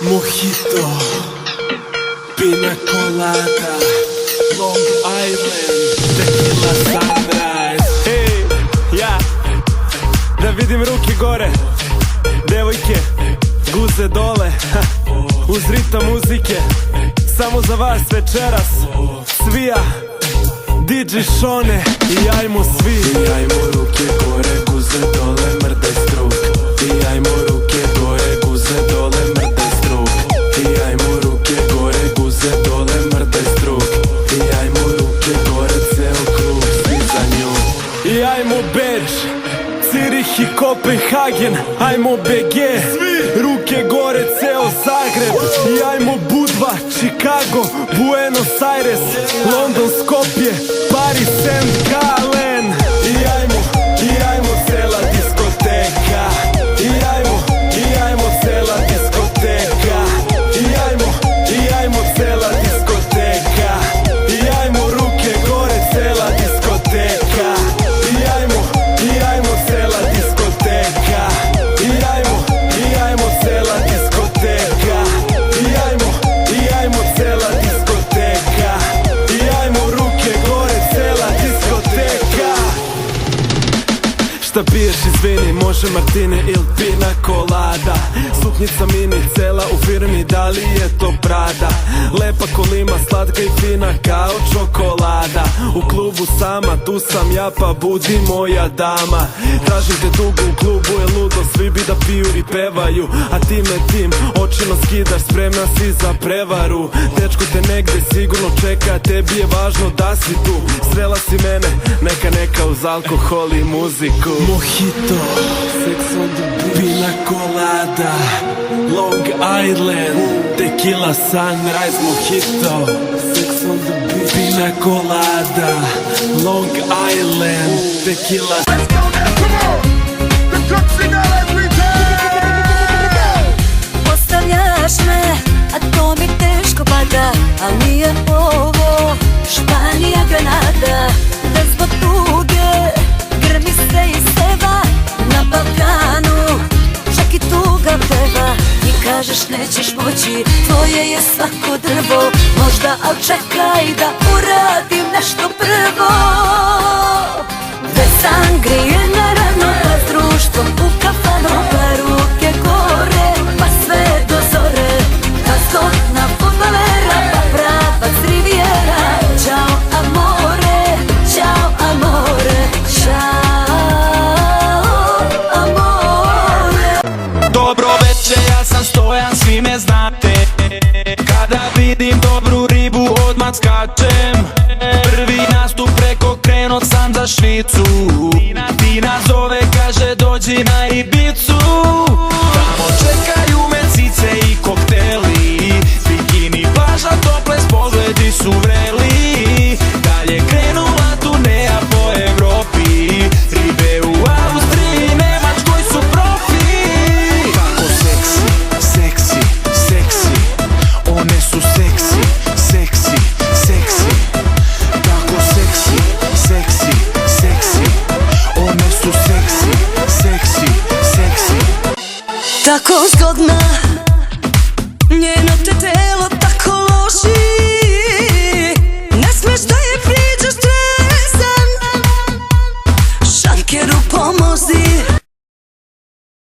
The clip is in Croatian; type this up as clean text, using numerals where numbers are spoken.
Mojito, pina colada, Long Island, tequila sunrise. Ej, ja, da vidim ruke gore, devojke, guze dole, uz ritam muzike, samo za vas večeras, svija, DJ Šone i ajmo svi. I ajmo ruke gore, guze dole, mrdaj struk. I ajmo ruke gore, guze dole, mrdaj struk. I ajmo ruke gore, guze dole, mrdaj struk. I ajmo ruke gore, ceo klub, svi za nju. I ajmo Beč, Cirih i Kopenhagen, ajmo BG, ruke gore, ceo Zagreb. I ajmo Budva, Chicago, Buenos Aires, London, Skopje, Paris, St. Gallen. I ajmo cela diskoteka. I ajmo cela diskoteka. I ajmo cela diskoteka. I ajmo ruke gore, cela diskoteka. I ajmo cela diskoteka. I ajmo cela diskoteka. I ajmo cela diskoteka. I ajmo ruke gore, cela diskoteka. Šta piješ izvini, može Martine ili pina colada. Suknjica mini, cela u firmi, da li je to Prada? Lepa kolima, slatka i fina kao čokolada. U klubu sama, tu sam ja pa budi moja dama. Tražim te dugo u klubu, je ludo, svi bi da piju i pevaju. A ti me tim očima skidaš, spremna si za prevaru. Dečko te negde sigurno čeka, tebi je važno da si tu. Srela si mene, neka uz alkohol i muziku. Mojito, sex on the beach, pina colada, Long Island, tequila sunrise. Mojito, sex on the beach, pina colada, Long Island, tequila. Let's go now, come on! The cooks in every day! Postavljaš me, a to mi teško pada. Al nije ovo Španija, Granada, da zbog tuge grmi se i seva. Na Balkanu čak i tuga peva. I kažeš nećeš moći, tvoje je svako drvo. Možda, al čekaj da uradim nešto prvo. Bez sangrije naravno, pa s društvom u kafanu, pa ruke gore, pa sve do zore. Pa zgodna fudbalera, pa pravac Rivijera. Ćao amore, ćao amore, ćao amore. Dobro veče, ja sam Stojan, svi me znate. Kada vidim dobru ribu odmah skačem. Prvi nastup preko krenut sam za Švicu. Tina zove, kaže dođi na Ibicu. Tamo čekaju me cice i kokteli. Bikini plaža, tople pogledi su vreli. Dalje krenula turneja po Evropi. Ribe u Austriji, Nemačkoj su profi. Kako seksi, seksi, seksi. One su seksi, seksi, seksi. Kako seksi, seksi, seksi. One su seksi, seksi, seksi. Tako zgodna